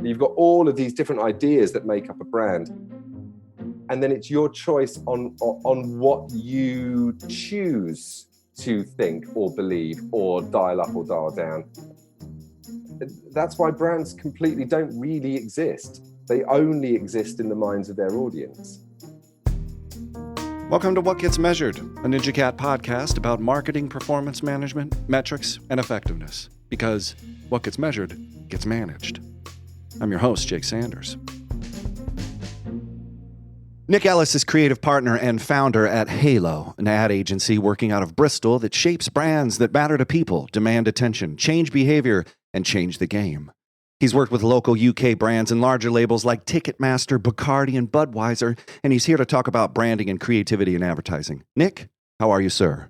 You've got all of these different ideas that make up a brand. And then it's your choice on what you choose to think or believe or dial up or dial down. That's why brands completely don't really exist. They only exist in the minds of their audience. Welcome to What Gets Measured, a NinjaCat podcast about marketing, performance management, metrics, and effectiveness. Because what gets measured gets managed. I'm your host, Jake Sanders. Nick Ellis is creative partner and founder at Halo, an ad agency working out of Bristol that shapes brands that matter to people, demand attention, change behavior, and change the game. He's worked with local UK brands and larger labels like Ticketmaster, Bacardi, and Budweiser, and he's here to talk about branding and creativity in advertising. Nick, how are you, sir?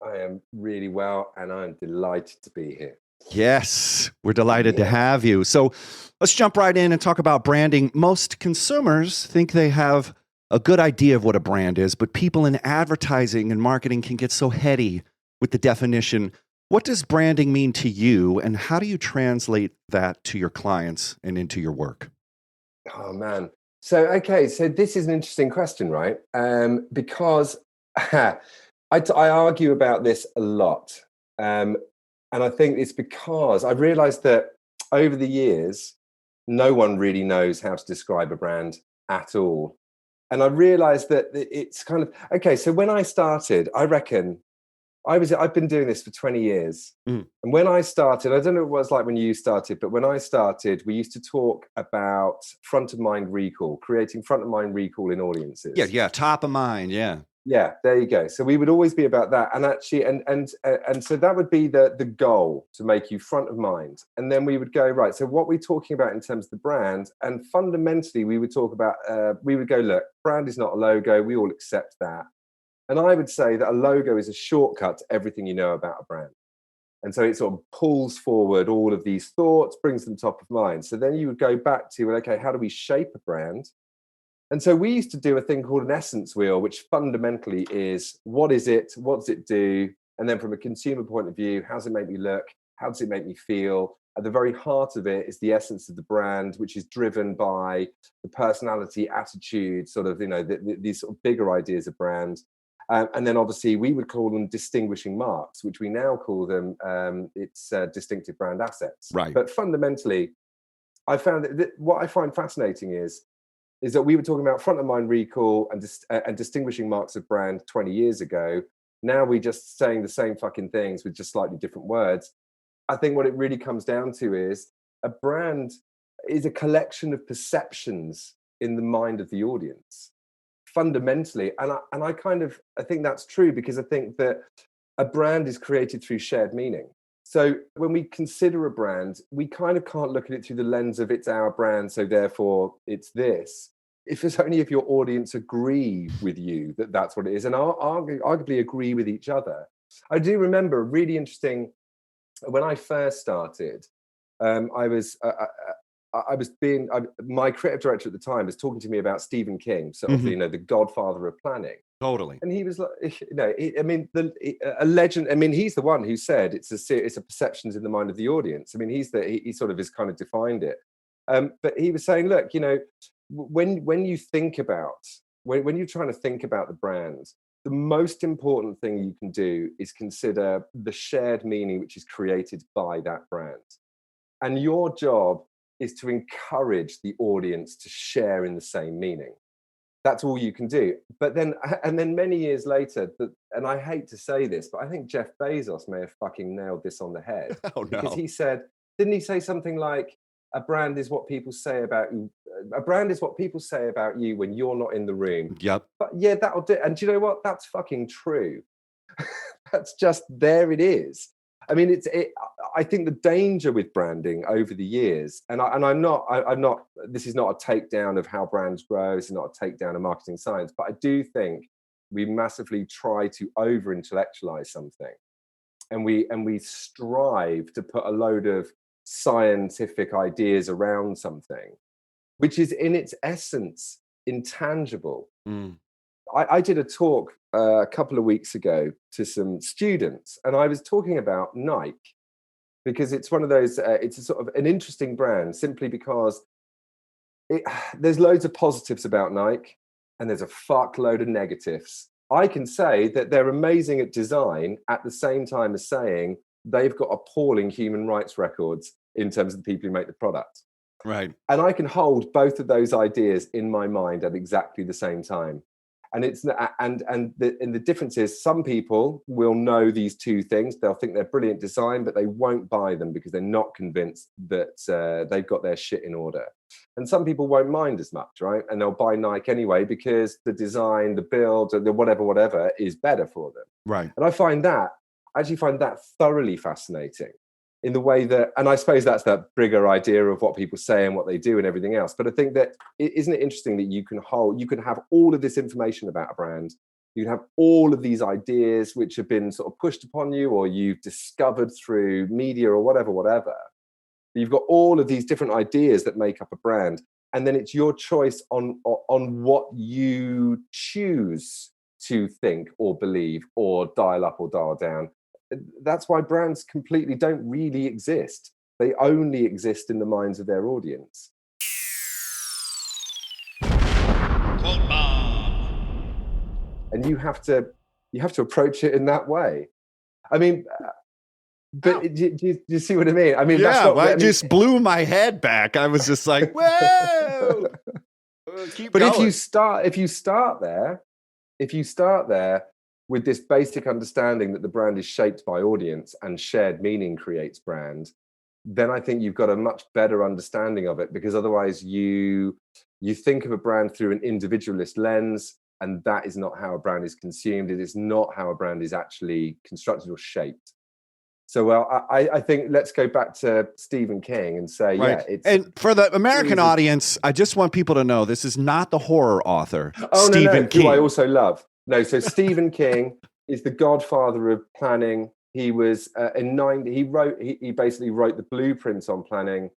I am really well, and I'm delighted to be here. Yes, we're delighted to have you. So let's jump right in and talk about branding. Most consumers think they have a good idea of what a brand is, but people in advertising and marketing can get so heady with the definition. What does branding mean to you, and how do you translate that to your clients and into your work? Oh, man. So this is an interesting question, right? Because I argue about this a lot. And I think it's because I've realized that over the years, no one really knows how to describe a brand at all. And I realized that it's kind of, so when I started, I reckon I've been doing this for 20 years. And when I started, I don't know what it was like when you started, but when I started, we used to talk about front of mind recall, creating front of mind recall in audiences. Yeah, top of mind, yeah. Yeah, there you go. So we would always be about that, and actually, and so that would be the goal, to make you front of mind. And then we would go, right, so what we're talking about in terms of the brand, and fundamentally we would talk about, we would go, look, brand is not a logo. We all accept that. And I would say that a logo is a shortcut to everything you know about a brand. And so it sort of pulls forward all of these thoughts, brings them top of mind. So then you would go back to, okay, how do we shape a brand? And so we used to do a thing called an essence wheel, which fundamentally is, what is it? What does it do? And then from a consumer point of view, how does it make me look? How does it make me feel? At the very heart of it is the essence of the brand, which is driven by the personality, attitude, sort of, these sort of bigger ideas of brand. And then obviously we would call them distinguishing marks, which we now call them, distinctive brand assets. Right. But fundamentally, I found that what I find fascinating is that we were talking about front of mind recall and distinguishing marks of brand 20 years ago. Now we're just saying the same fucking things with just slightly different words. I think what it really comes down to is a brand is a collection of perceptions in the mind of the audience, fundamentally. And I think that's true, because I think that a brand is created through shared meaning. So when we consider a brand, we kind of can't look at it through the lens of it's our brand, so therefore it's this. If it's only if your audience agree with you that that's what it is, and arguably agree with each other. I do remember really interesting, when I first started, my creative director at the time was talking to me about Stephen King, sort of, the godfather of planning. Totally. And he was like, a legend. I mean, he's the one who said it's a perceptions in the mind of the audience. I mean, he sort of has kind of defined it. But he was saying, look, when you think about, when you're trying to think about the brand, the most important thing you can do is consider the shared meaning which is created by that brand. And your job is to encourage the audience to share in the same meaning. That's all you can do. But then many years later, and I hate to say this, but I think Jeff Bezos may have fucking nailed this on the head. Oh, no. Because he said, didn't he say something like, a brand is what people say about you. A brand is what people say about you when you're not in the room. Yep. But yeah, that'll do. And do you know what? That's fucking true. That's just, there it is. I mean, I think the danger with branding over the years, and I'm not, this is not a takedown of how brands grow. This is not a takedown of marketing science, but I do think we massively try to over-intellectualize something. And we strive to put a load of scientific ideas around something, which is in its essence intangible. I did a talk a couple of weeks ago to some students, and I was talking about Nike. because it's one of those, it's a sort of an interesting brand simply because there's loads of positives about Nike and there's a fuckload of negatives. I can say that they're amazing at design at the same time as saying they've got appalling human rights records in terms of the people who make the product. Right. And I can hold both of those ideas in my mind at exactly the same time. And the difference is some people will know these two things. They'll think they're brilliant design, but they won't buy them because they're not convinced that they've got their shit in order. And some people won't mind as much, right? And they'll buy Nike anyway because the design, the build, the whatever is better for them. Right. And I actually find that thoroughly fascinating in the way that, and I suppose that's that bigger idea of what people say and what they do and everything else. But I think that isn't it interesting that you can have all of this information about a brand. You can have all of these ideas which have been sort of pushed upon you or you've discovered through media or whatever. You've got all of these different ideas that make up a brand. And then it's your choice on what you choose to think or believe or dial up or dial down. That's why brands completely don't really exist. They only exist in the minds of their audience. Cold bomb. And you have to approach it in that way. I mean, but do you see what I mean? I mean, it just blew my head back. I was just like, whoa. Keep going. If you start there with this basic understanding that the brand is shaped by audience and shared meaning creates brand, then I think you've got a much better understanding of it, because otherwise you think of a brand through an individualist lens, and that is not how a brand is consumed. It is not how a brand is actually constructed or shaped. So, well, I think let's go back to Stephen King and say, right. Yeah, it's... And for the American audience, I just want people to know this is not the horror author, Oh, Stephen King. Who I also love. No, so Stephen King is the godfather of planning. He was he basically wrote the blueprints on planning.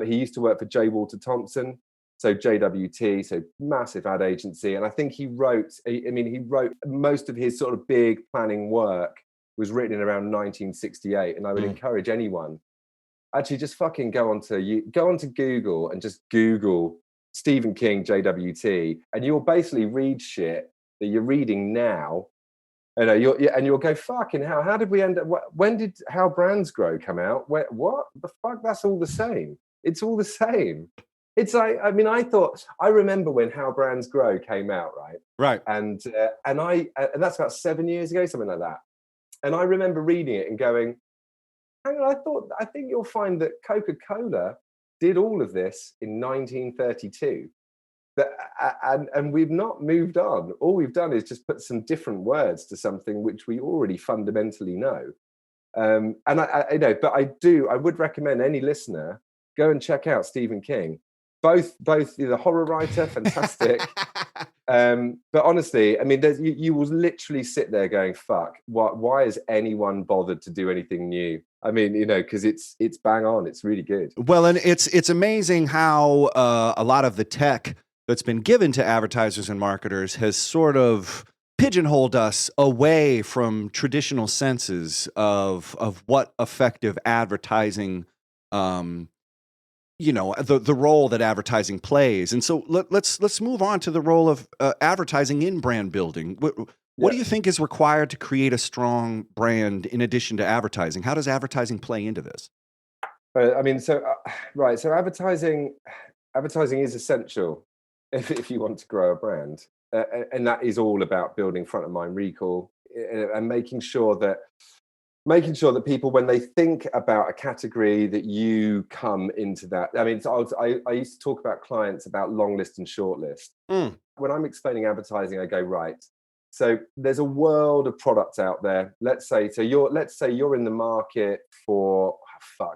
He used to work for J. Walter Thompson, so JWT, so massive ad agency. And I think he wrote most of his sort of big planning work was written in around 1968. And I would encourage anyone, actually just fucking go onto Google and just Google Stephen King JWT, and you'll basically read shit that you're reading now, you'll go, fucking hell, how did we end up? When did How Brands Grow come out? What the fuck? That's all the same. It's all the same. It's like, I mean, I remember when How Brands Grow came out, right? Right. And that's about 7 years ago, something like that. And I remember reading it and going, hang on, I think you'll find that Coca-Cola did all of this in 1932. And we've not moved on. All we've done is just put some different words to something which we already fundamentally know. And I know, but I would recommend any listener go and check out Stephen King. Both the horror writer, fantastic. But honestly, I mean, you will literally sit there going, "Fuck! Why has anyone bothered to do anything new?" I mean, because it's bang on. It's really good. Well, and it's amazing how a lot of the tech that's been given to advertisers and marketers has sort of pigeonholed us away from traditional senses of what effective advertising, the role that advertising plays. And so let's move on to the role of advertising in brand building. What do you think is required to create a strong brand in addition to advertising? How does advertising play into this? I mean, so advertising is essential if you want to grow a brand, and that is all about building front of mind recall and making sure that people, when they think about a category, that you come into that. I mean, I used to talk about clients about long list and short list. When I'm explaining advertising, I go, right, so there's a world of products out there. Let's say you're in the market for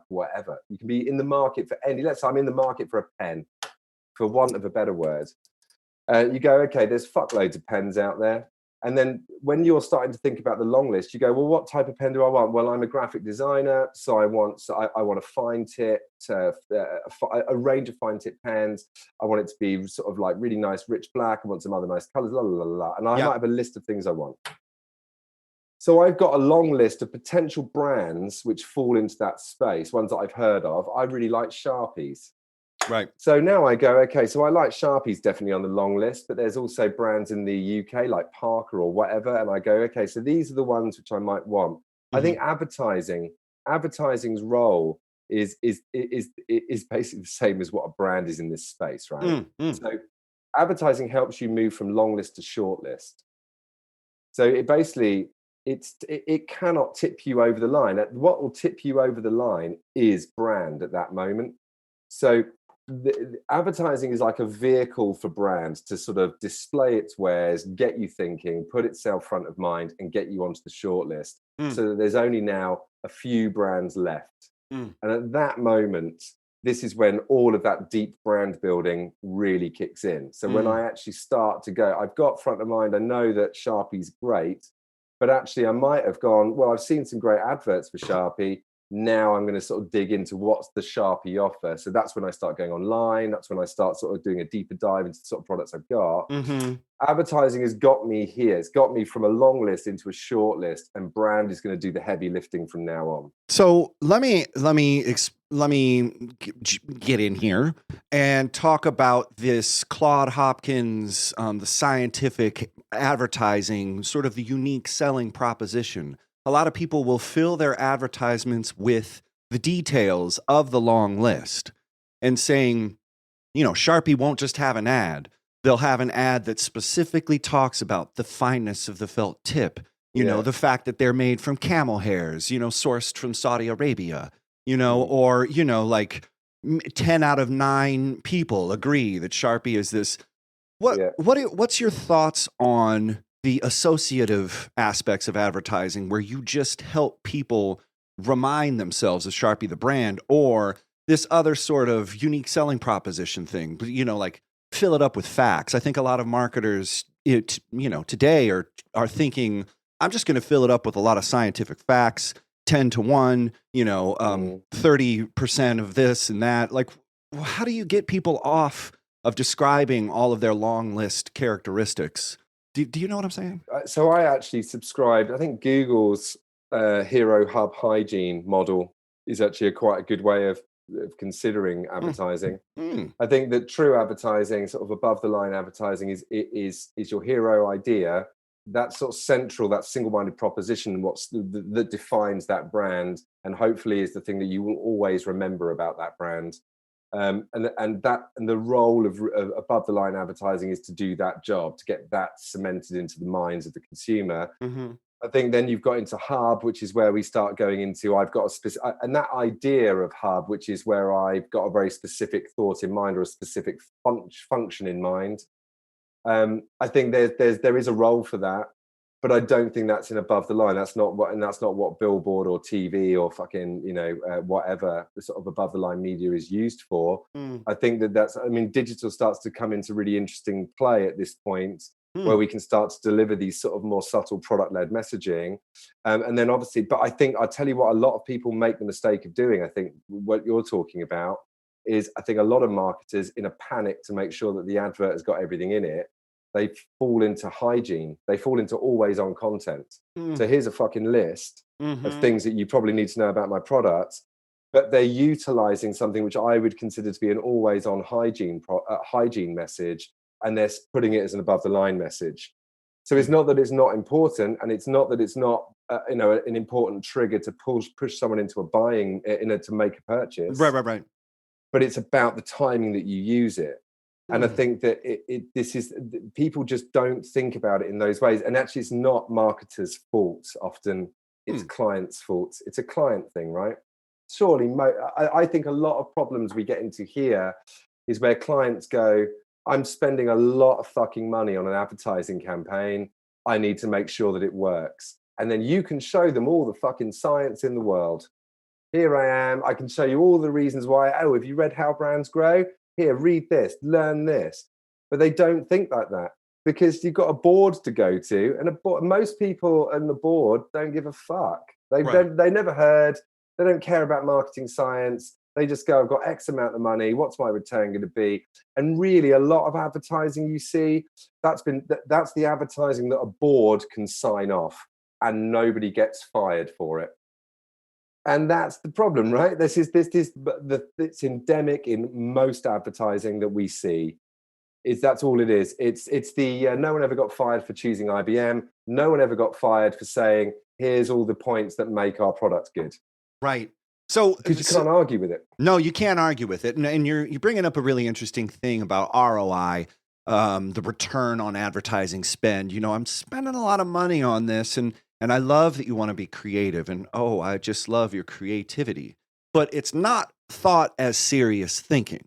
whatever. You can be in the market for any. Let's say I'm in the market for a pen, for want of a better word. You go, okay, there's fuckloads of pens out there. And then when you're starting to think about the long list, you go, well, what type of pen do I want? Well, I'm a graphic designer, so I want a fine tip, a range of fine tip pens. I want it to be sort of like really nice, rich black. I want some other nice colors, la la la la. And I might have a list of things I want. So I've got a long list of potential brands which fall into that space, ones that I've heard of. I really like Sharpies. Right. So now I go, okay, so I like Sharpies definitely on the long list, but there's also brands in the UK like Parker or whatever. And I go, okay, so these are the ones which I might want. I think advertising's role is basically the same as what a brand is in this space, right? So advertising helps you move from long list to short list. So it basically, it cannot tip you over the line. What will tip you over the line is brand at that moment. So the advertising is like a vehicle for brands to sort of display its wares, get you thinking, put itself front of mind, and get you onto the shortlist. So that there's only now a few brands left. And at that moment, this is when all of that deep brand building really kicks in. So when I actually start to go, I've got front of mind, I know that Sharpie's great, but actually I might have gone, well, I've seen some great adverts for Sharpie. Now I'm going to sort of dig into what's the Sharpie offer. So that's when I start going online. That's when I start sort of doing a deeper dive into the sort of products I've got. Advertising has got me here. It's got me from a long list into a short list, and brand is going to do the heavy lifting from now on. So let me get in here and talk about this Claude Hopkins, the scientific advertising, sort of the unique selling proposition. A lot of people will fill their advertisements with the details of the long list and saying, you know, Sharpie won't just have an ad. They'll have an ad that specifically talks about the fineness of the felt tip, you know, the fact that they're made from camel hairs, you know, sourced from Saudi Arabia, you know, or, you know, like 10 out of 9 people agree that Sharpie is this. What's your thoughts on the associative aspects of advertising where you just help people remind themselves of Sharpie the brand, or this other sort of unique selling proposition thing, you know, like fill it up with facts? I think a lot of marketers, you know, today are thinking, I'm just going to fill it up with a lot of scientific facts, 10 to 1, you know, 30% of this and that. Like, how do you get people off of describing all of their long list characteristics? Do you know what I'm saying? So I actually subscribed. I think Google's Hero Hub Hygiene model is actually quite a good way of considering advertising. I think that true advertising, sort of above the line advertising, is your hero idea. That's sort of central, that single-minded proposition, that defines that brand, and hopefully is the thing that you will always remember about that brand. And the role of above the line advertising is to do that job, to get that cemented into the minds of the consumer. I think then you've got into hub, which is where we start going into, I've got a specific, and that idea of hub, which is where I've got a very specific thought in mind or a specific function in mind. I think there is a role for that, but I don't think that's in above the line. That's not what billboard or TV or fucking, you know, whatever the sort of above the line media is used for. I think digital starts to come into really interesting play at this point, where we can start to deliver these sort of more subtle product-led messaging. And then obviously, but I think, I'll tell you what, a lot of people make the mistake of doing. I think what you're talking about is, I think a lot of marketers, in a panic to make sure that the advert has got everything in it, they fall into hygiene. They fall into always on content. So here's a fucking list of things that you probably need to know about my product, but they're utilizing something which I would consider to be an always on hygiene message, and they're putting it as an above the line message. So it's not that it's not important, and it's not that it's not an important trigger to push someone into a buying to make a purchase. Right. But it's about the timing that you use it. And I think that this is, people just don't think about it in those ways. And actually, it's not marketers' fault. Often it's clients' fault. It's a client thing, right? Surely, I think a lot of problems we get into here is where clients go, I'm spending a lot of fucking money on an advertising campaign. I need to make sure that it works. And then you can show them all the fucking science in the world. Here I am. I can show you all the reasons why. Oh, have you read How Brands Grow? Here, read this, learn this. But they don't think like that, because you've got a board to go to, and most people on the board don't give a fuck. They never heard. They don't care about marketing science. They just go, I've got X amount of money. What's my return going to be? And really, a lot of advertising you see, that's the advertising that a board can sign off. and nobody gets fired for it. And that's the problem, right? It's endemic in most advertising that we see. That's all it is. It's the no one ever got fired for choosing IBM. No one ever got fired for saying, here's all the points that make our product good. Right. So because you can't argue with it. No, you can't argue with it. And you're bringing up a really interesting thing about ROI, the return on advertising spend. You know, I'm spending a lot of money on this, and I love that you want to be creative, and oh, I just love your creativity. But it's not thought as serious thinking.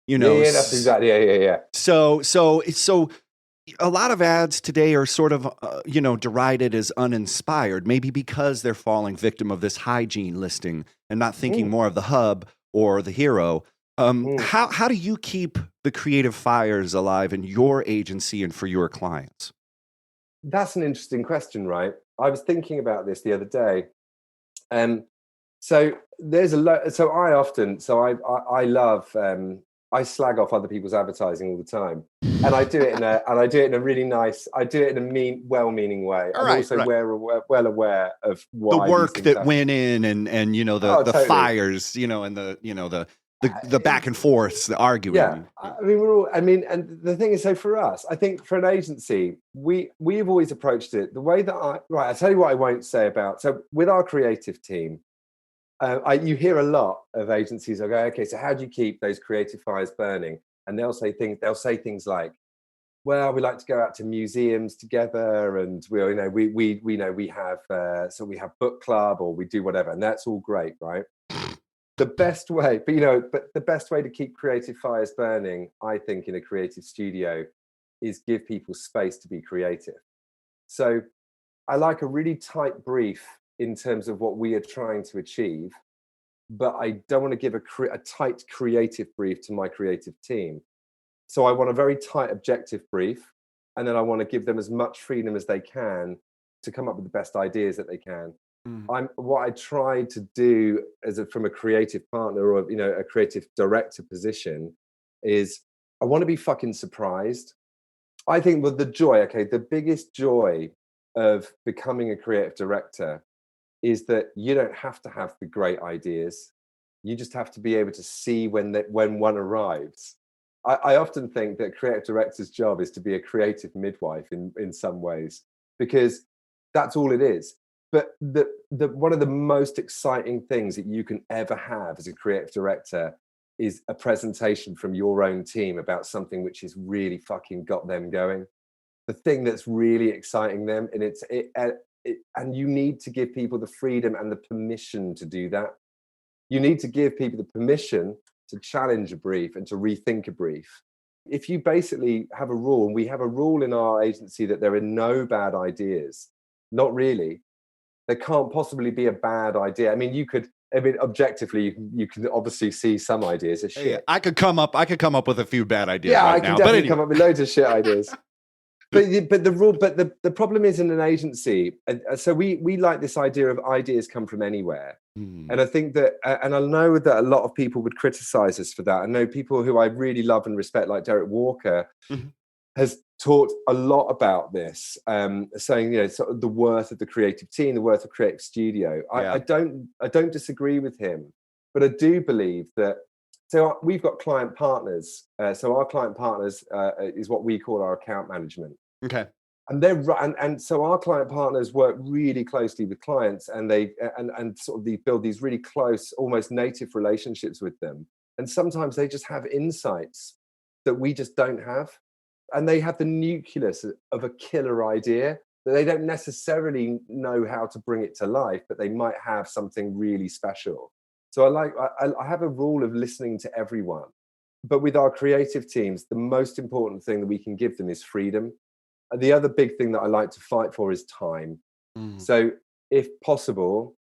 You know, yeah, that's exactly, yeah. So a lot of ads today are sort of, derided as uninspired, maybe because they're falling victim of this hygiene listing and not thinking more of the hub or the hero. How do you keep the creative fires alive in your agency and for your clients? That's an interesting question, right? I was thinking about this the other day. So there's a lot. So I love. I slag off other people's advertising all the time, and I do it in a really nice. I do it in a well-meaning way. I'm also well aware of why the work that went in, and the totally. fires, and the back and forths, the arguing. Yeah, and the thing is, so for us, I think for an agency, we've always approached it the way that I'll tell you what I won't say about. So with our creative team. You hear a lot of agencies go, okay, so how do you keep those creative fires burning? And they'll say things like, well, we like to go out to museums together, and we have book club, or we do whatever, and that's all great, right? The best way, but the best way to keep creative fires burning, I think, in a creative studio is give people space to be creative. So I like a really tight brief in terms of what we are trying to achieve, but I don't want to give a tight creative brief to my creative team. So I want a very tight objective brief, and then I want to give them as much freedom as they can to come up with the best ideas that they can. What I try to do from a creative partner or a creative director position is I want to be fucking surprised. I think the biggest joy of becoming a creative director is that you don't have to have the great ideas. You just have to be able to see when one arrives. I often think that creative director's job is to be a creative midwife in some ways, because that's all it is. But one of the most exciting things that you can ever have as a creative director is a presentation from your own team about something which has really fucking got them going. The thing that's really exciting them, and you need to give people the freedom and the permission to do that. You need to give people the permission to challenge a brief and to rethink a brief. If you basically have a rule, and we have a rule in our agency that there are no bad ideas, not really. There can't possibly be a bad idea. I mean, objectively, you can obviously see some ideas as shit. Yeah, I could come up with a few bad ideas. Yeah, I can definitely come up with loads of shit ideas. But the problem is in an agency, so we like this idea of ideas come from anywhere. And I think that, and I know that a lot of people would criticize us for that. I know people who I really love and respect, like Derek Walker, has taught a lot about this, saying, sort of the worth of the creative team, the worth of creative studio. I don't disagree with him, but I do believe that. So we've got client partners. So our client partners is what we call our account management. Okay. And so our client partners work really closely with clients, and they build these really close, almost native relationships with them. And sometimes they just have insights that we just don't have, and they have the nucleus of a killer idea that they don't necessarily know how to bring it to life, but they might have something really special. So I have a rule of listening to everyone, but with our creative teams, the most important thing that we can give them is freedom. And the other big thing that I like to fight for is time. So if possible,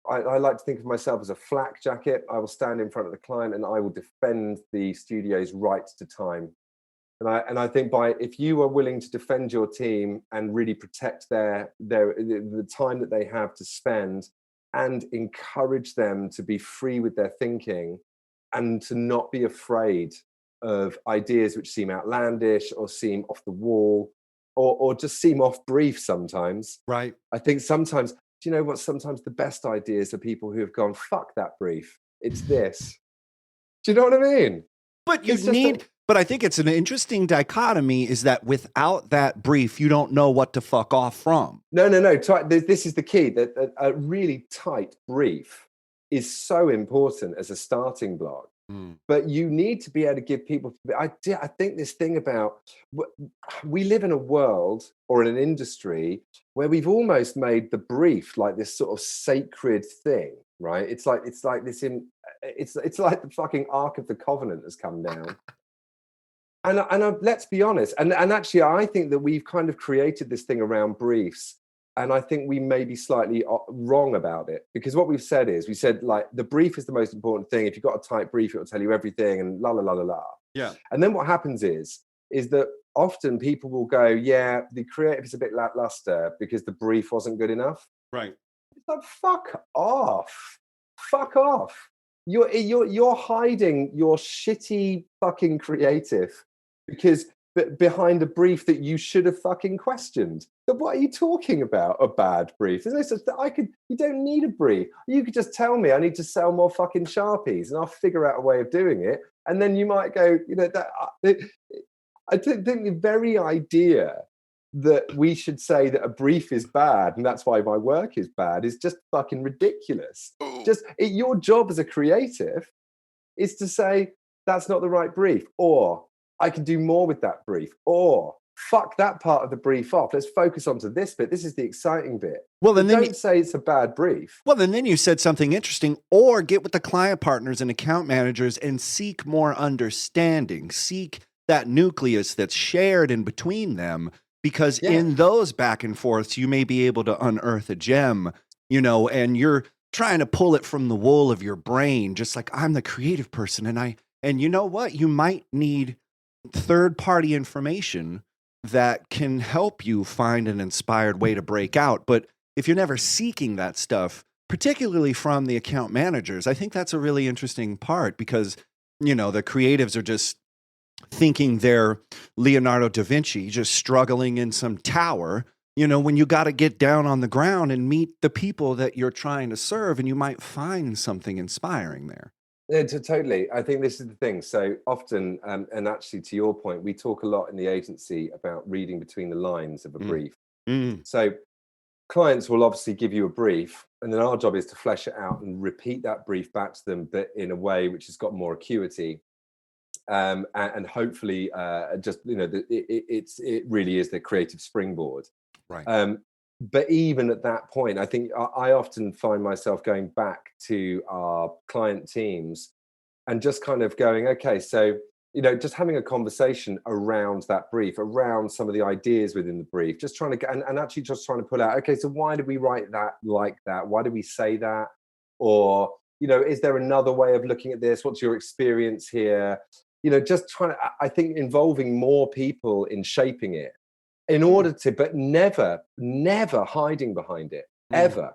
I like to think of myself as a flak jacket. I will stand in front of the client and I will defend the studio's right to time. And I think if you are willing to defend your team and really protect the time that they have to spend, and encourage them to be free with their thinking and to not be afraid of ideas which seem outlandish or seem off the wall, or just seem off brief sometimes. Right. I think sometimes, do you know what? Sometimes the best ideas are people who have gone, fuck that brief. It's this. Do you know what I mean? But It's just but I think it's an interesting dichotomy is that without that brief, you don't know what to fuck off from. No. This is the key, that a really tight brief is so important as a starting block. But you need to be able to give people, I think this thing about, we live in a world or in an industry where we've almost made the brief like this sort of sacred thing, right? It's like this it's like the fucking Ark of the Covenant has come down. And let's be honest, and actually I think that we've kind of created this thing around briefs, and I think we may be slightly wrong about it, because what we said like the brief is the most important thing. If you've got a tight brief, it will tell you everything and la la la la la. Yeah. And then what happens is that often people will go, yeah, the creative is a bit lackluster because the brief wasn't good enough. Right. It's like, fuck off. You're hiding your shitty fucking creative because behind a brief that you should have fucking questioned. But what are you talking about? A bad brief? There's no such thing. You don't need a brief. You could just tell me I need to sell more fucking Sharpies, and I'll figure out a way of doing it. And then you might go, I think the very idea that we should say that a brief is bad and that's why my work is bad is just fucking ridiculous. Your job as a creative is to say that's not the right brief, or I can do more with that brief, or fuck that part of the brief off. Let's focus onto this bit. This is the exciting bit. Well, then don't say it's a bad brief. Well, then you said something interesting. Or get with the client partners and account managers and seek more understanding. Seek that nucleus that's shared in between them, because in those back and forths, you may be able to unearth a gem, and you're trying to pull it from the wool of your brain, just like I'm the creative person. And you know what? You might need third-party information that can help you find an inspired way to break out. But if you're never seeking that stuff, particularly from the account managers, I think that's a really interesting part, because, the creatives are just thinking they're Leonardo da Vinci, just struggling in some tower, when you got to get down on the ground and meet the people that you're trying to serve, and you might find something inspiring there. Yeah, totally. I think this is the thing. So often, and actually to your point, we talk a lot in the agency about reading between the lines of a brief. So clients will obviously give you a brief, and then our job is to flesh it out and repeat that brief back to them, but in a way which has got more acuity. And hopefully it really is the creative springboard. Right. But even at that point, I think I often find myself going back to our client teams and just kind of going, okay, so, just having a conversation around that brief, around some of the ideas within the brief, just trying to get, and actually just trying to pull out, okay, so why did we write that like that? Why did we say that? Or, is there another way of looking at this? What's your experience here? Just trying to, I think, involving more people in shaping it, in order to, but never hiding behind it, ever.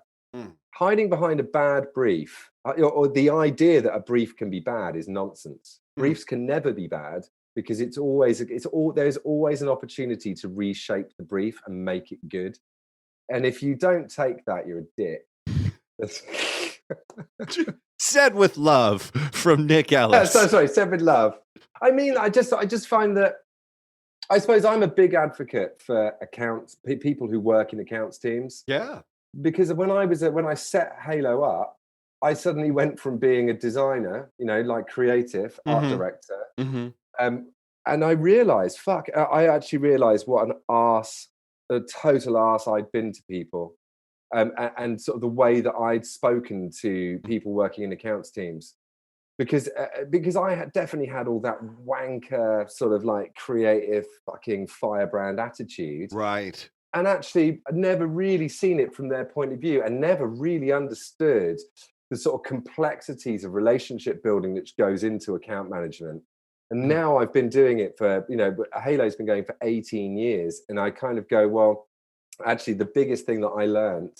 Hiding behind a bad brief, or the idea that a brief can be bad, is nonsense. Briefs can never be bad, because there's always an opportunity to reshape the brief and make it good. And if you don't take that, you're a dick. Said with love from Nick Ellis. Sorry, said with love. I mean, I just find that, I suppose I'm a big advocate for accounts, people who work in accounts teams. Yeah. Because when I set Halo up, I suddenly went from being a designer, like creative, art director. And I realized, I actually realized what a total arse I'd been to people. And sort of the way that I'd spoken to people working in accounts teams. Because I had definitely had all that wanker sort of like creative fucking firebrand attitude. Right. And actually I'd never really seen it from their point of view, and never really understood the sort of complexities of relationship building which goes into account management. And now I've been doing it for, Halo's been going for 18 years. And I kind of go, well, actually the biggest thing that I learned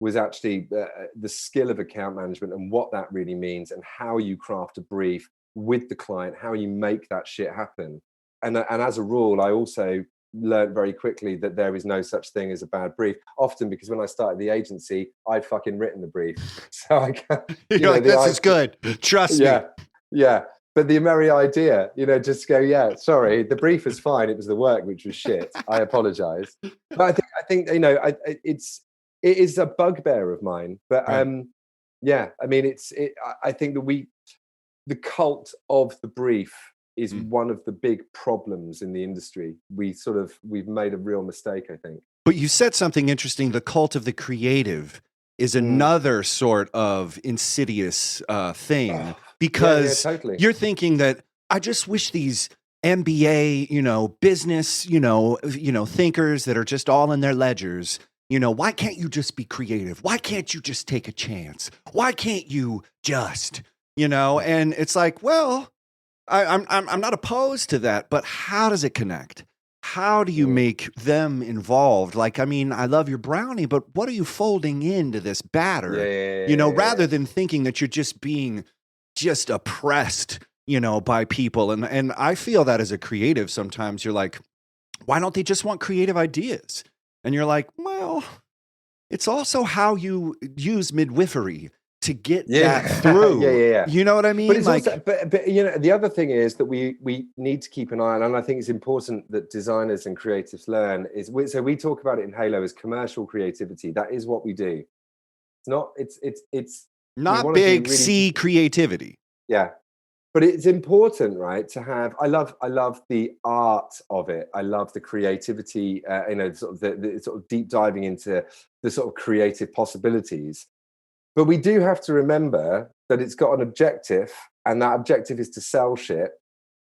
was actually the skill of account management, and what that really means, and how you craft a brief with the client, how you make that shit happen. And as a rule, I also learned very quickly that there is no such thing as a bad brief. Often because when I started the agency, I'd fucking written the brief, so I can't. You're like, this is good. Trust me. Yeah. But the very idea, just go, yeah, sorry, the brief is fine. It was the work which was shit. I apologize. But I think it is a bugbear of mine. But Right. yeah, I mean, I think that the cult of the brief is one of the big problems in the industry. We've made a real mistake, I think. But you said something interesting. The cult of the creative is another sort of insidious thing, because totally. You're thinking that I just wish these MBA, business, thinkers that are just all in their ledgers, why can't you just be creative? Why can't you just take a chance? Why can't you just, and it's like, well, I'm not opposed to that, but how does it connect? How do you make them involved? Like, I mean, I love your brownie, but what are you folding into this batter? Rather than thinking that you're just being just oppressed, by people. And I feel that as a creative, sometimes you're like, why don't they just want creative ideas? And you're like, well, it's also how you use midwifery to get that through. Yeah. You know what I mean? But it's also, but the other thing is that we need to keep an eye on, and I think it's important that designers and creatives learn so we talk about it in Halo as commercial creativity. That is what we do. It's not big really, C creativity. Yeah. But it's important, right, to have. I love the art of it. I love the creativity. Sort of the sort of deep diving into the sort of creative possibilities. But we do have to remember that it's got an objective, and that objective is to sell shit.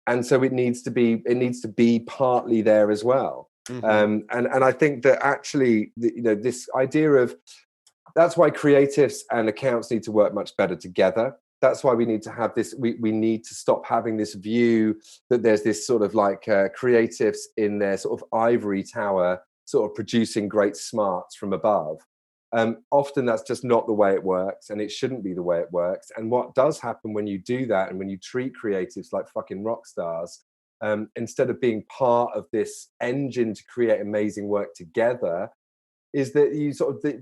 And so it needs to be partly there as well. And I think that actually, this idea of, that's why creatives and accounts need to work much better together. That's why we need to have this. We need to stop having this view that there's this sort of like creatives in their sort of ivory tower, sort of producing great smarts from above. Often that's just not the way it works, and it shouldn't be the way it works. And what does happen when you do that, and when you treat creatives like fucking rock stars, instead of being part of this engine to create amazing work together, is that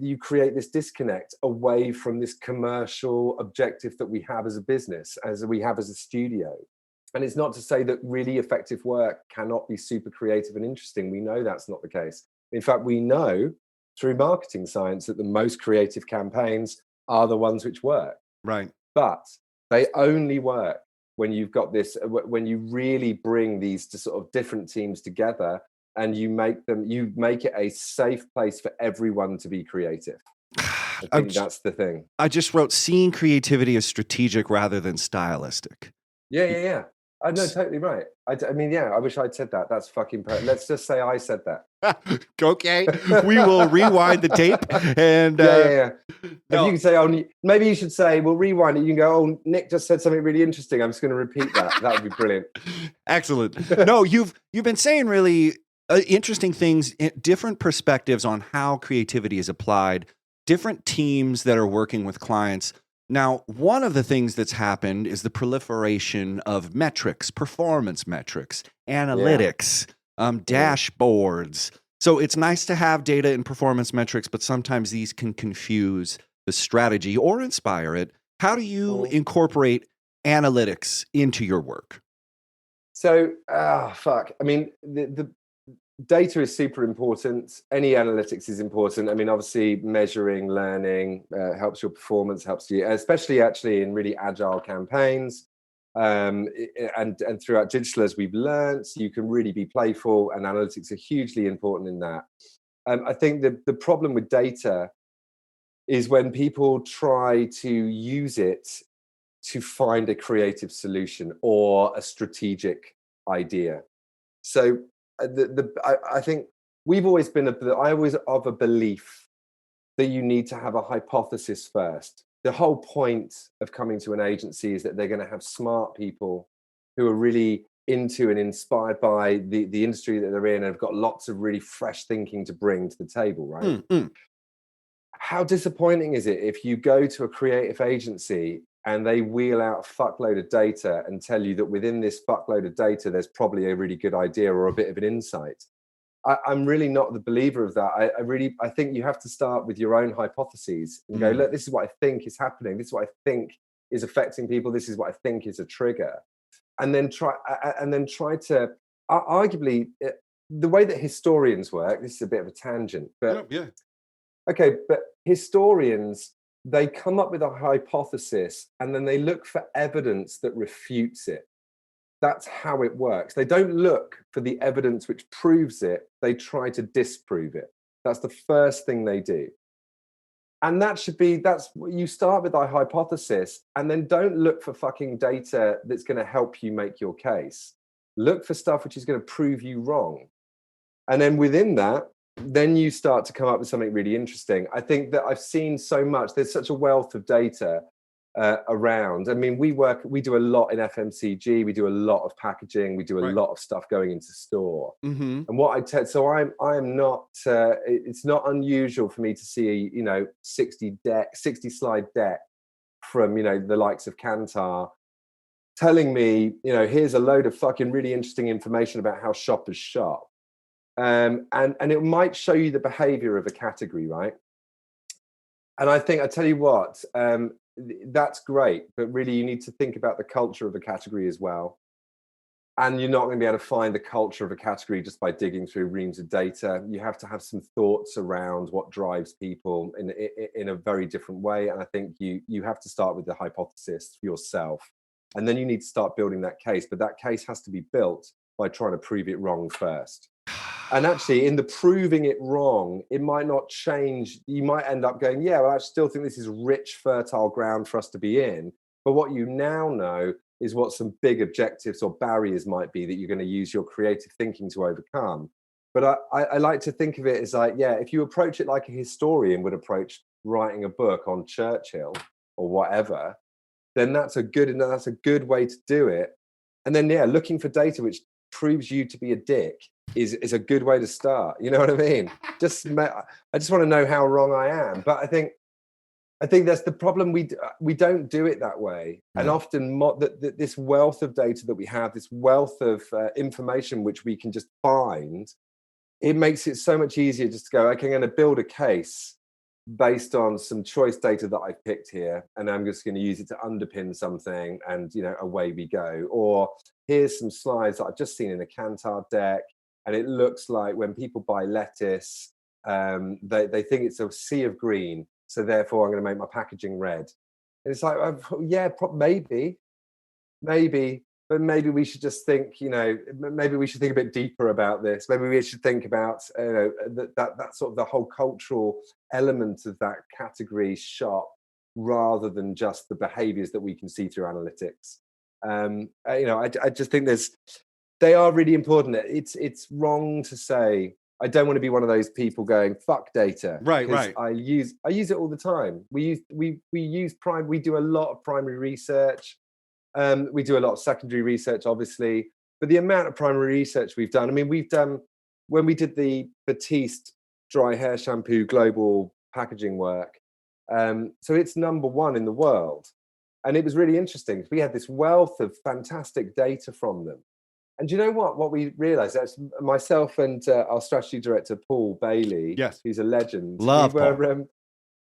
you create this disconnect away from this commercial objective that we have as a business, as we have as a studio. And it's not to say that really effective work cannot be super creative and interesting. We know that's not the case. In fact, we know through marketing science that the most creative campaigns are the ones which work. Right. But they only work when you've got this, when you really bring these sort of different teams together, and you make it a safe place for everyone to be creative. I think that's the thing. I just wrote, seeing creativity as strategic rather than stylistic. Yeah. I know, totally right. I mean, yeah, I wish I'd said that. That's fucking perfect. Let's just say I said that. Okay. We will rewind the tape. And yeah. If you can say, maybe you should say, we'll rewind it. You can go, oh, Nick just said something really interesting. I'm just going to repeat that. That would be brilliant. Excellent. No, you've been saying really interesting things, different perspectives on how creativity is applied, different teams that are working with clients. Now, one of the things that's happened is the proliferation of metrics, performance metrics, analytics, dashboards. So it's nice to have data and performance metrics, but sometimes these can confuse the strategy or inspire it. How do you incorporate analytics into your work? So, I mean, the data is super important. Any analytics is important. I mean, obviously, measuring, learning helps your performance, helps you, especially actually in really agile campaigns. And throughout digital, as we've learned, you can really be playful, and analytics are hugely important in that. I think the problem with data is when people try to use it to find a creative solution or a strategic idea. So I think we've always been I always of a belief that you need to have a hypothesis first. The whole point of coming to an agency is that they're going to have smart people who are really into and inspired by the industry that they're in, and have got lots of really fresh thinking to bring to the table, right? How disappointing is it if you go to a creative agency and they wheel out a fuckload of data and tell you that within this fuckload of data, there's probably a really good idea or a bit of an insight. I'm really not the believer of that. I think you have to start with your own hypotheses and go, look, this is what I think is happening. This is what I think is affecting people. This is what I think is a trigger. And then try to arguably the way that historians work. This is a bit of a tangent, but okay, but historians, they come up with a hypothesis and then they look for evidence that refutes it. That's how it works. They don't look for the evidence which proves it. They try to disprove it. That's the first thing they do. And that's you start with a hypothesis and then don't look for fucking data that's going to help you make your case. Look for stuff which is going to prove you wrong. And then within that, then you start to come up with something really interesting. I think that I've seen so much, there's such a wealth of data around. I mean, we do a lot in FMCG, we do a lot of packaging, we do a lot of stuff going into store. And what so I'm not, it's not unusual for me to see, 60 slide deck from, the likes of Kantar telling me, here's a load of fucking really interesting information about how shoppers shop. And it might show you the behavior of a category, right? And I tell you what, that's great, but really you need to think about the culture of a category as well. And you're not going to be able to find the culture of a category just by digging through reams of data. You have to have some thoughts around what drives people in a very different way. And I think you have to start with the hypothesis for yourself. And then you need to start building that case. But that case has to be built by trying to prove it wrong first. And actually, in the proving it wrong, it might not change. You might end up going, yeah, well, I still think this is rich, fertile ground for us to be in. But what you now know is what some big objectives or barriers might be that you're going to use your creative thinking to overcome. But I like to think of it as like, yeah, if you approach it like a historian would approach writing a book on Churchill or whatever, then that's a good way to do it. And then, yeah, looking for data which proves you to be a dick is a good way to start. You know what I mean? I just want to know how wrong I am. But I think that's the problem. We don't do it that way. No. And often this wealth of data that we have, this wealth of information which we can just find, it makes it so much easier just to go, okay, I'm going to build a case based on some choice data that I've picked here, and I'm just going to use it to underpin something, and away we go. Or here's some slides that I've just seen in a Kantar deck, and it looks like when people buy lettuce, they think it's a sea of green, so therefore I'm going to make my packaging red. And it's like, yeah, maybe, but maybe we should just think, maybe we should think a bit deeper about this. Maybe we should think about, that sort of the whole cultural element of that category shop, rather than just the behaviors that we can see through analytics. I just think they are really important. It's wrong to say, I don't want to be one of those people going, fuck data. Right. I use it all the time. We do a lot of primary research. We do a lot of secondary research, obviously, but the amount of primary research we've done, when we did the Batiste dry hair shampoo global packaging work, so it's #1 in the world. And it was really interesting. We had this wealth of fantastic data from them. And do you know what we realized? That's myself and our strategy director, Paul Bailey, yes, who's a legend. Paul.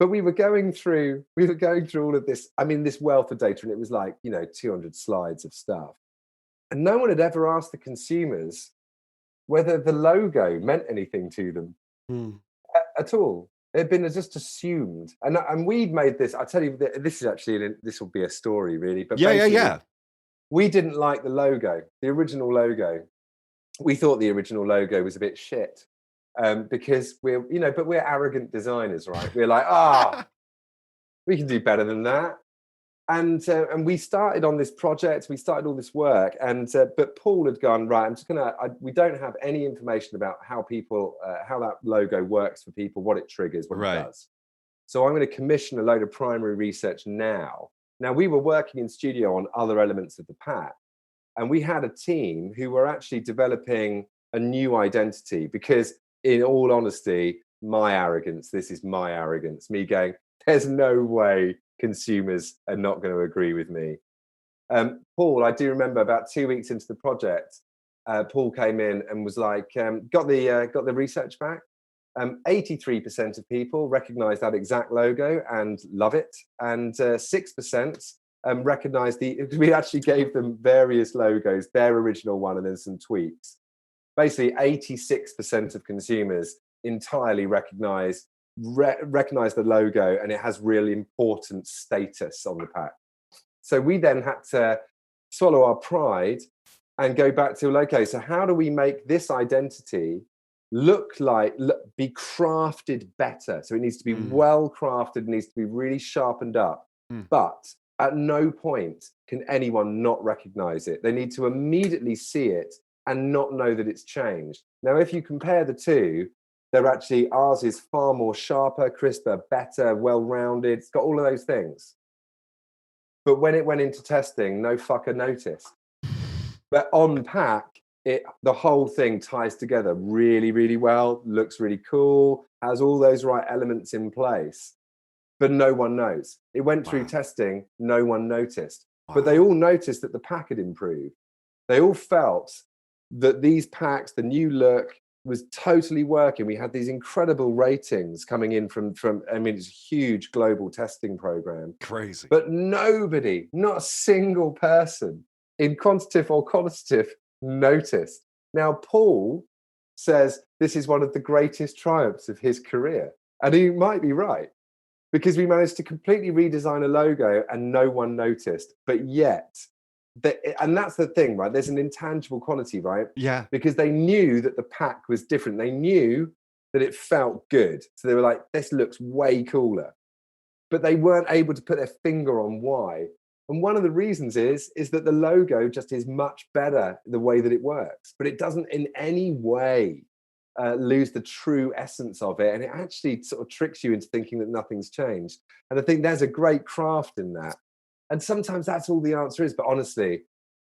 But we were going through all of this, this wealth of data, and it was like, 200 slides of stuff. And no one had ever asked the consumers whether the logo meant anything to them at all. It had been just assumed. And we'd made this, I tell you, this will be a story really. But yeah. We didn't like the logo, the original logo. We thought the original logo was a bit shit. Because we're arrogant designers, right? We're like, we can do better than that. And we started on this project, we started all this work, but Paul had gone, right, we don't have any information about how that logo works for people, what it triggers, what it does. So I'm going to commission a load of primary research now. Now, we were working in studio on other elements of the pack, and we had a team who were actually developing a new identity, because in all honesty, this is my arrogance, me going, there's no way consumers are not going to agree with me. Paul, I do remember about 2 weeks into the project, Paul came in and was like, got the research back. 83% of people recognize that exact logo and love it, and 6% recognize we actually gave them various logos, their original one, and then some tweaks. Basically, 86% of consumers entirely recognize the logo, and it has really important status on the pack. So we then had to swallow our pride and go back to, okay, so how do we make this identity be crafted better? So it needs to be well crafted, it needs to be really sharpened up. But at no point can anyone not recognize it. They need to immediately see it and not know that it's changed. Now, if you compare the two, ours is far more sharper, crisper, better, well-rounded. It's got all of those things. But when it went into testing, no fucker noticed. But on pack, the whole thing ties together really, really well, looks really cool, has all those right elements in place, but no one knows. It went through testing, no one noticed. But they all noticed that the pack had improved. They all felt that these packs, the new look, was totally working. We had these incredible ratings coming in from I mean, it's a huge global testing program. Crazy. But nobody, not a single person in quantitative or qualitative, noticed. Now, Paul says this is one of the greatest triumphs of his career. And he might be right, because we managed to completely redesign a logo and no one noticed. But yet, and that's the thing, right? There's an intangible quality, right? Yeah. Because they knew that the pack was different. They knew that it felt good. So they were like, this looks way cooler. But they weren't able to put their finger on why. And one of the reasons is that the logo just is much better the way that it works. But it doesn't in any way lose the true essence of it. And it actually sort of tricks you into thinking that nothing's changed. And I think there's a great craft in that. And sometimes that's all the answer is. But honestly,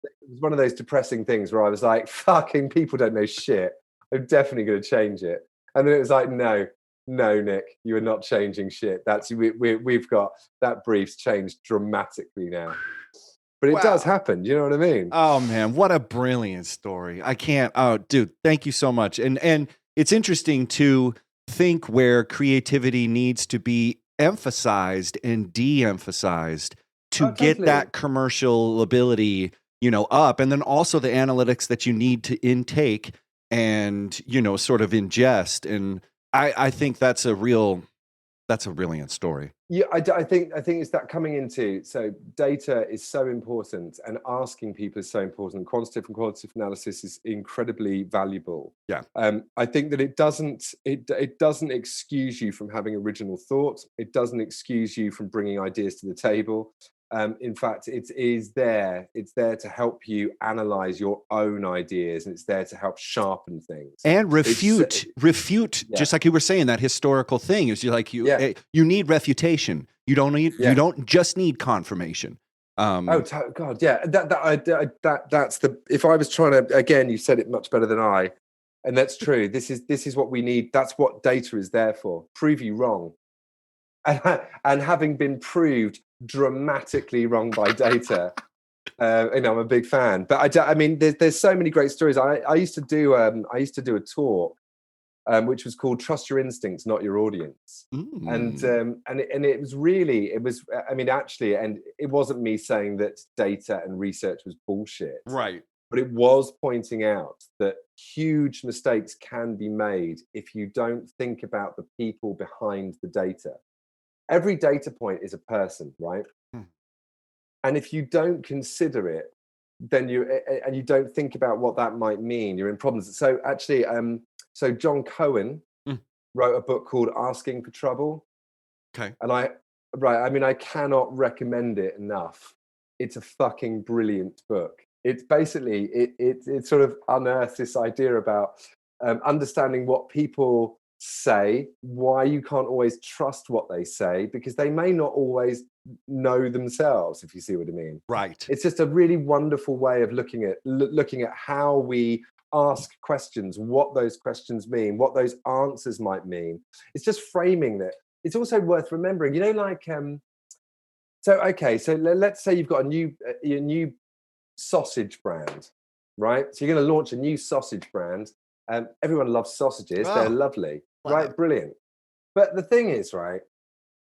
it was one of those depressing things where I was like, fucking people don't know shit. I'm definitely going to change it. And then it was like, no, Nick, you are not changing shit. We've got that brief's changed dramatically now. But it does happen. You know what I mean? Oh man, what a brilliant story. I can't. Oh, dude, thank you so much. And it's interesting to think where creativity needs to be emphasized and de-emphasized to get that commercial ability, up, and then also the analytics that you need to intake and, sort of ingest. And I think that's a brilliant story. Yeah, I think it's that coming into, so data is so important and asking people is so important. Quantitative and qualitative analysis is incredibly valuable. Yeah. I think that it doesn't excuse you from having original thought. It doesn't excuse you from bringing ideas to the table. In fact, it is there. It's there to help you analyze your own ideas, and it's there to help sharpen things and refute. Yeah. Just like you were saying, that historical thing is you need refutation. You don't just need confirmation. God, yeah. That's the. If I was trying to, again, you said it much better than I, and that's true. This is what we need. That's what data is there for. Prove you wrong, and having been proved dramatically wrong by data, I'm a big fan. But I mean, there's so many great stories. I used to do a talk which was called "Trust Your Instincts, Not Your Audience," and it was I mean, actually, and it wasn't me saying that data and research was bullshit, right? But it was pointing out that huge mistakes can be made if you don't think about the people behind the data. Every data point is a person, right? And if you don't consider it, then you don't think about what that might mean, you're in problems. So actually, so John Cohen wrote a book called Asking for Trouble. Okay. And I cannot recommend it enough. It's a fucking brilliant book. It's basically, it sort of unearths this idea about understanding what people say, why you can't always trust what they say, because they may not always know themselves, if you see what I mean. Right. It's just a really wonderful way of looking at how we ask questions, what those questions mean, what those answers might mean. It's just framing that. It's also worth remembering, so let's say you've got a new sausage brand, right? So you're going to launch a new sausage brand. Everyone loves sausages. They're lovely, right? Brilliant. But the thing is, right,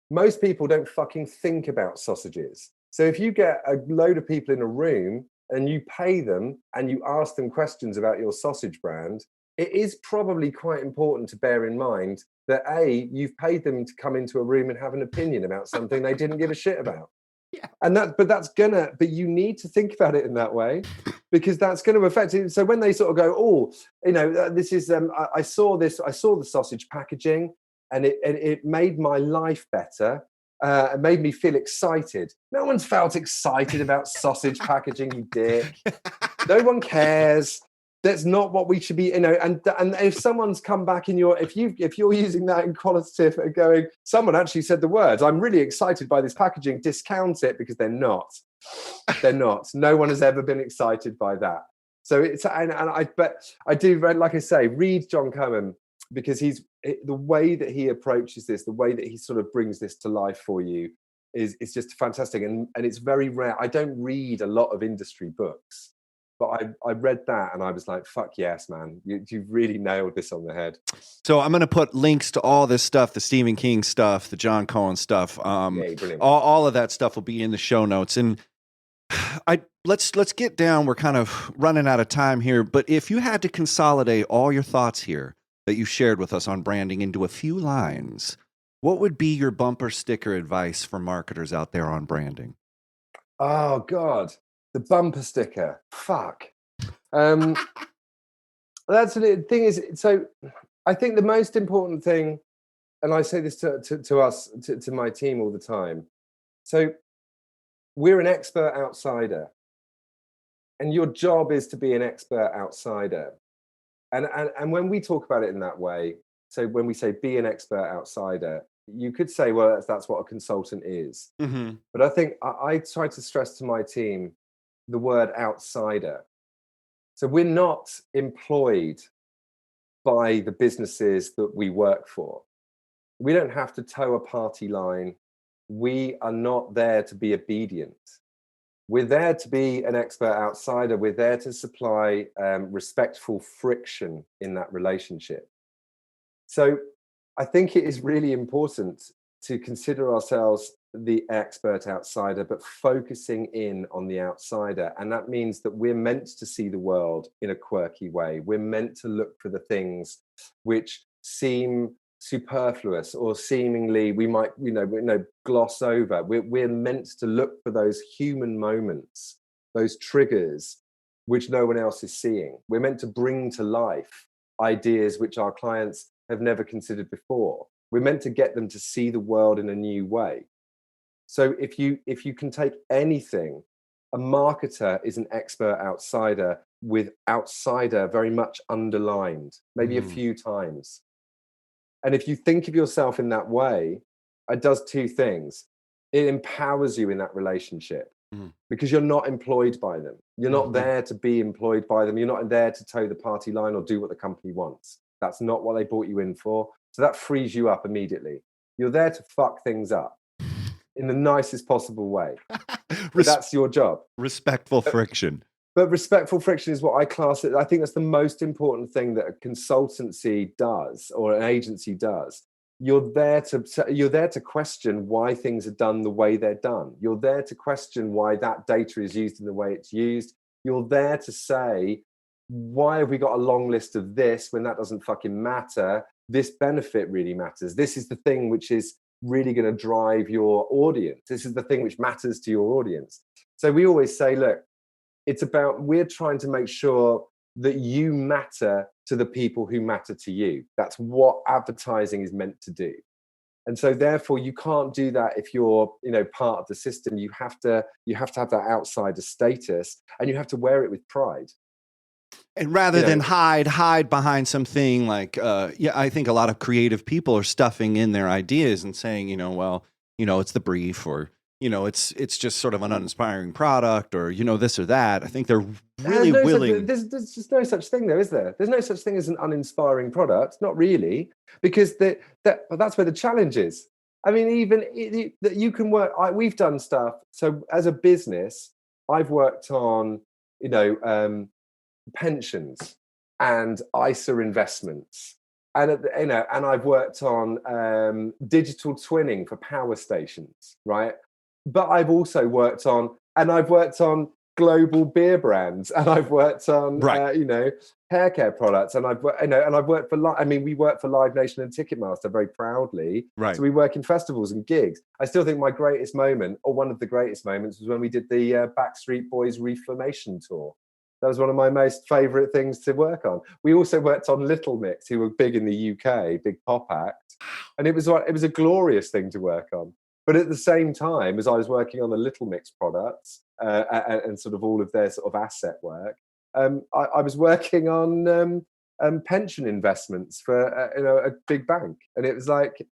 most people don't fucking think about sausages. So if you get a load of people in a room and you pay them and you ask them questions about your sausage brand, it is probably quite important to bear in mind that you've paid them to come into a room and have an opinion about something they didn't give a shit about. Yeah. But you need to think about it in that way, because that's going to affect it. So when they sort of go, oh, this is, I saw the sausage packaging and it made my life better. It made me feel excited. No one's felt excited about sausage packaging, you dick. No one cares. That's not what we should be, and if someone's come back if you're using that in qualitative and going, someone actually said the words, I'm really excited by this packaging, discount it, because they're not. No one has ever been excited by that. So but I do, like I say, read John Cohen, because the way that he approaches this, the way that he sort of brings this to life for you is just fantastic. And it's very rare. I don't read a lot of industry books, but I read that and I was like, fuck yes, man. You've really nailed this on the head. So I'm going to put links to all this stuff, the Stephen King stuff, the John Cohen stuff. Brilliant. All of that stuff will be in the show notes. And let's get down. We're kind of running out of time here. But if you had to consolidate all your thoughts here that you shared with us on branding into a few lines, what would be your bumper sticker advice for marketers out there on branding? Oh, God. The bumper sticker. Fuck. That's the thing is, so I think the most important thing, and I say this to my team all the time. So we're an expert outsider, and your job is to be an expert outsider. And when we talk about it in that way, so when we say be an expert outsider, you could say, well, that's what a consultant is. Mm-hmm. But I think I try to stress to my team the word outsider. So we're not employed by the businesses that we work for. We don't have to toe a party line. We are not there to be obedient. We're there to be an expert outsider. We're there to supply respectful friction in that relationship. So I think it is really important to consider ourselves the expert outsider, but focusing in on the outsider. And that means that we're meant to see the world in a quirky way. We're meant to look for the things which seem superfluous or seemingly we might gloss over. We're meant to look for those human moments, those triggers which no one else is seeing. We're meant to bring to life ideas which our clients have never considered before. We're meant to get them to see the world in a new way. So if you can take anything, a marketer is an expert outsider with outsider very much underlined, maybe a few times. And if you think of yourself in that way, it does two things. It empowers you in that relationship because you're not employed by them. You're not there to be employed by them. You're not there to toe the party line or do what the company wants. That's not what they brought you in for. So that frees you up immediately. You're there to fuck things up in the nicest possible way. That's your job. Respectful friction. But respectful friction is what I class it. I think that's the most important thing that a consultancy does or an agency does. You're there to question why things are done the way they're done. You're there to question why that data is used in the way it's used. You're there to say, why have we got a long list of this when that doesn't fucking matter? This benefit really matters. This is the thing which is really going to drive your audience. This is the thing which matters to your audience. So we always say, look, we're trying to make sure that you matter to the people who matter to you. That's what advertising is meant to do. And so therefore you can't do that if you're, part of the system. You have to have that outsider status, and you have to wear it with pride. And rather than hide behind something like, I think a lot of creative people are stuffing in their ideas and saying, it's the brief, or, it's just sort of an uninspiring product, or, this or that. I think they're really willing. There's just no such thing though, is there? There's no such thing as an uninspiring product. Not really, because that's where the challenge is. I mean, even that you can work, we've done stuff. So as a business, I've worked on, pensions and ISA investments. And and I've worked on digital twinning for power stations, right? But I've also worked on global beer brands, and I've worked on hair care products, and I've worked for we work for Live Nation and Ticketmaster very proudly. Right. So we work in festivals and gigs. I still think my greatest moment, or one of the greatest moments, was when we did the Backstreet Boys Reformation tour. That was one of my most favourite things to work on. We also worked on Little Mix, who were big in the UK, big pop act, and it was a glorious thing to work on. But at the same time, as I was working on the Little Mix products and sort of all of their sort of asset work, I was working on pension investments for a big bank, and it was like,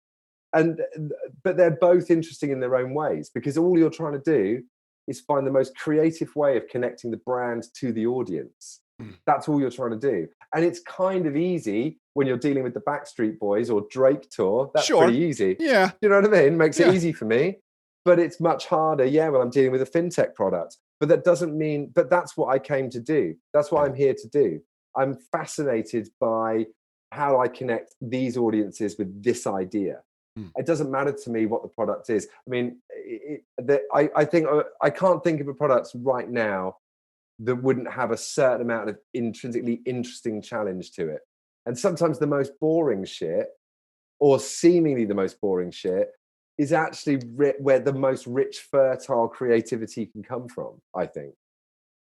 but they're both interesting in their own ways, because all you're trying to do is find the most creative way of connecting the brand to the audience. That's all you're trying to do. And it's kind of easy when you're dealing with the Backstreet Boys or Drake tour. That's pretty easy. Yeah. You know what I mean? Makes it easy for me. But it's much harder, when I'm dealing with a fintech product. But that doesn't mean, but that's what I came to do. That's what I'm here to do. I'm fascinated by how I connect these audiences with this idea. It doesn't matter to me what the product is. I mean, I think I can't think of a product right now that wouldn't have a certain amount of intrinsically interesting challenge to it. And sometimes the most boring shit, or seemingly the most boring shit, is actually where the most rich, fertile creativity can come from, I think.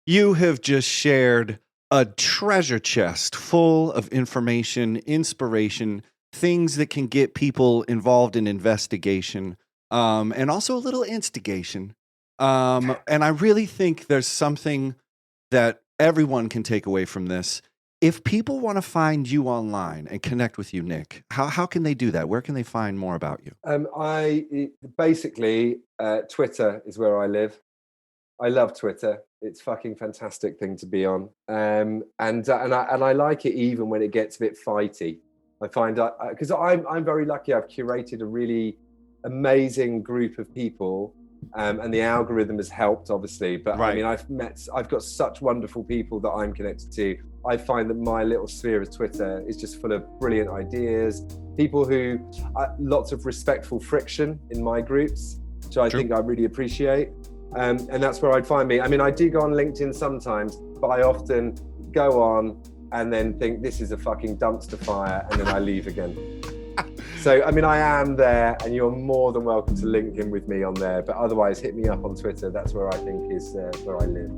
You have just shared a treasure chest full of information, inspiration, things that can get people involved in investigation, and also a little instigation. And I really think there's something that everyone can take away from this. If people want to find you online and connect with you, Nick, how can they do that? Where can they find more about you? Twitter is where I live. I love Twitter. It's a fucking fantastic thing to be on. And I like it even when it gets a bit fighty. I find because I'm very lucky. I've curated a really amazing group of people, and the algorithm has helped, obviously. But I mean, I've got such wonderful people that I'm connected to. I find that my little sphere of Twitter is just full of brilliant ideas. People who, lots of respectful friction in my groups, which I think I really appreciate. And that's where I'd find me. I mean, I do go on LinkedIn sometimes, but I often go on and then think this is a fucking dumpster fire, and then I leave again. So, I mean, I am there, and you're more than welcome to link in with me on there. But otherwise, hit me up on Twitter. That's where I think is where I live.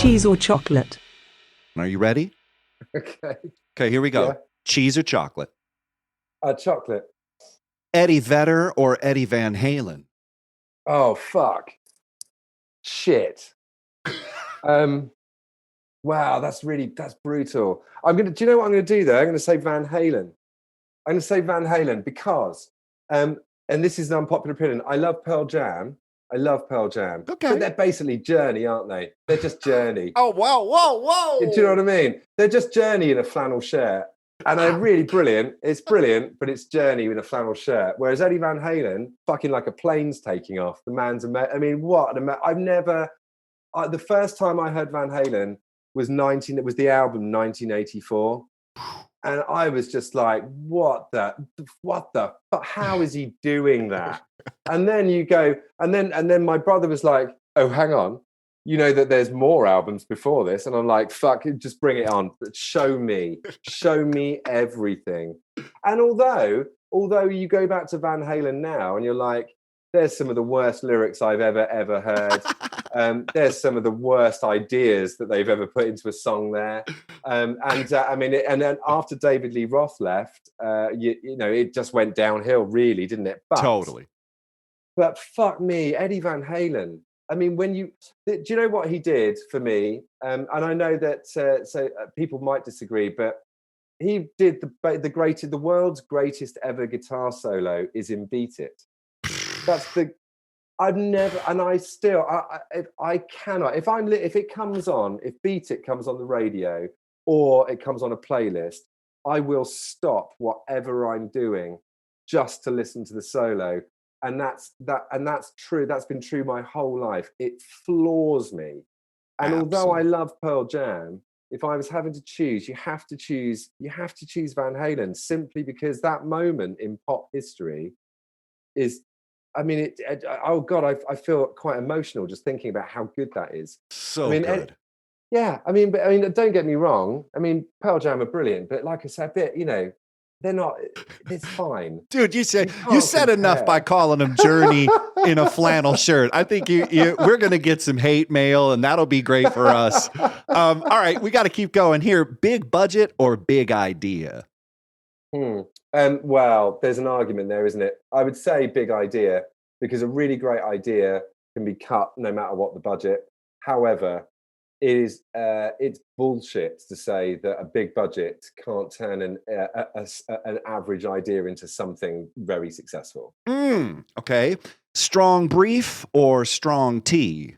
Cheese or chocolate? Are you ready? Okay, here we go. Yeah. Cheese or chocolate? Chocolate. Eddie Vedder or Eddie Van Halen? Oh, fuck. Shit. Wow, that's brutal. Do you know what I'm going to do though? I'm going to say Van Halen. I'm going to say Van Halen because, and this is an unpopular opinion, I love Pearl Jam. Okay. But they're basically Journey, aren't they? They're just Journey. Oh, whoa. Do you know what I mean? They're just Journey in a flannel shirt. And they're really brilliant. It's brilliant, but it's Journey in a flannel shirt. Whereas Eddie Van Halen, fucking like a plane's taking off. The man's I mean, what? I've never... the first time I heard Van Halen was the album 1984. And I was just like, what the fuck? How is he doing that? And then you go, and then my brother was like, oh, hang on. You know that there's more albums before this. And I'm like, fuck, just bring it on. Show me everything. And although you go back to Van Halen now and you're like, there's some of the worst lyrics I've ever heard. There's some of the worst ideas that they've ever put into a song there. I mean, and then after David Lee Roth left, you know, it just went downhill, really, didn't it? Totally. But fuck me, Eddie Van Halen. I mean, do you know what he did for me? And I know that people might disagree, but he did the world's greatest ever guitar solo is in Beat It. I've never, and I still, I cannot, if it comes on, if Beat It comes on the radio or it comes on a playlist, I will stop whatever I'm doing just to listen to the solo. And that's true. That's been true my whole life. It floors me. And although I Absolutely. love Pearl Jam, if I was having to choose, you have to choose Van Halen, simply because that moment in pop history is, I mean, oh God, I feel quite emotional just thinking about how good that is. I So mean, good. yeah, I mean, don't get me wrong. I mean, Pearl Jam are brilliant, but like I said, they're not. It's fine. Dude, you You said can't enough by compare. calling him Journey in a flannel shirt. I think we're gonna get some hate mail, and that'll be great for us. All right, we got to keep going here. Big budget or big idea? Well, there's an argument there, isn't it? I would say big idea, because a really great idea can be cut no matter what the budget. However, it's bullshit to say that a big budget can't turn an average idea into something very successful. Okay. Strong brief or strong tea?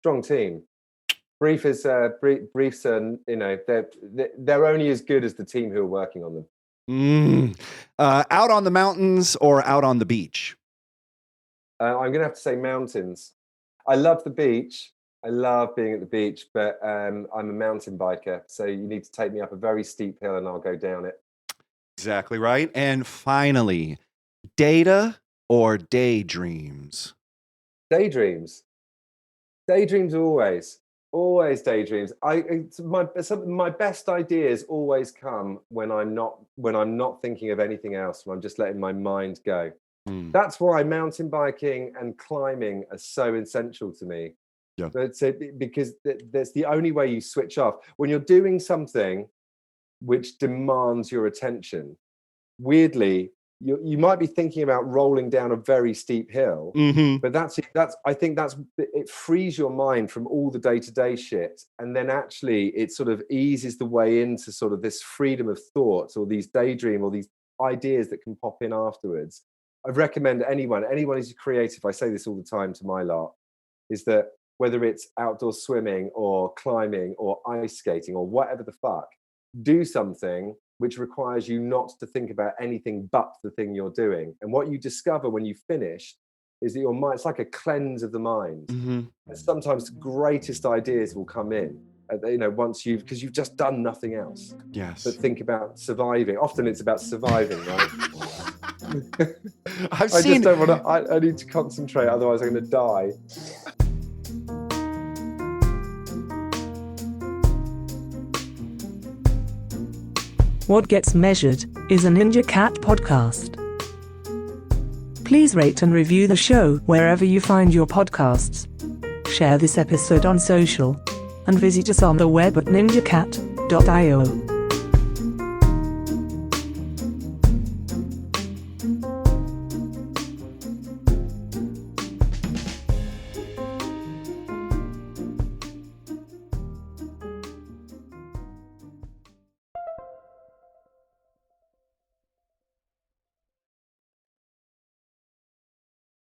Strong team. Briefs are, they're only as good as the team who are working on them. Out on the mountains or out on the beach? I'm going to have to say mountains. I love the beach. I love being at the beach, but I'm a mountain biker. So you need to take me up a very steep hill and I'll go down it. Exactly right. And finally, data or daydreams? Daydreams. Daydreams always daydreams. My best ideas always come when I'm not thinking of anything else, when I'm just letting my mind go. That's why mountain biking and climbing are so essential to me. Yeah. Because that's the only way you switch off. When you're doing something which demands your attention, weirdly, you might be thinking about rolling down a very steep hill, but I think it frees your mind from all the day-to-day shit, and then actually it sort of eases the way into sort of this freedom of thought, or these daydream, or these ideas that can pop in afterwards. I recommend anyone who's creative, I say this all the time to my lot, is that whether it's outdoor swimming or climbing or ice skating or whatever the fuck, do something which requires you not to think about anything but the thing you're doing. And what you discover when you finish is that your mind, it's like a cleanse of the mind. And sometimes the greatest ideas will come in, because you've just done nothing else. Yes. But think about surviving. Often it's about surviving, right? I just don't want to, I need to concentrate, otherwise I'm going to die. What Gets Measured is a NinjaCat podcast. Please rate and review the show wherever you find your podcasts. Share this episode on social and visit us on the web at ninjacat.io.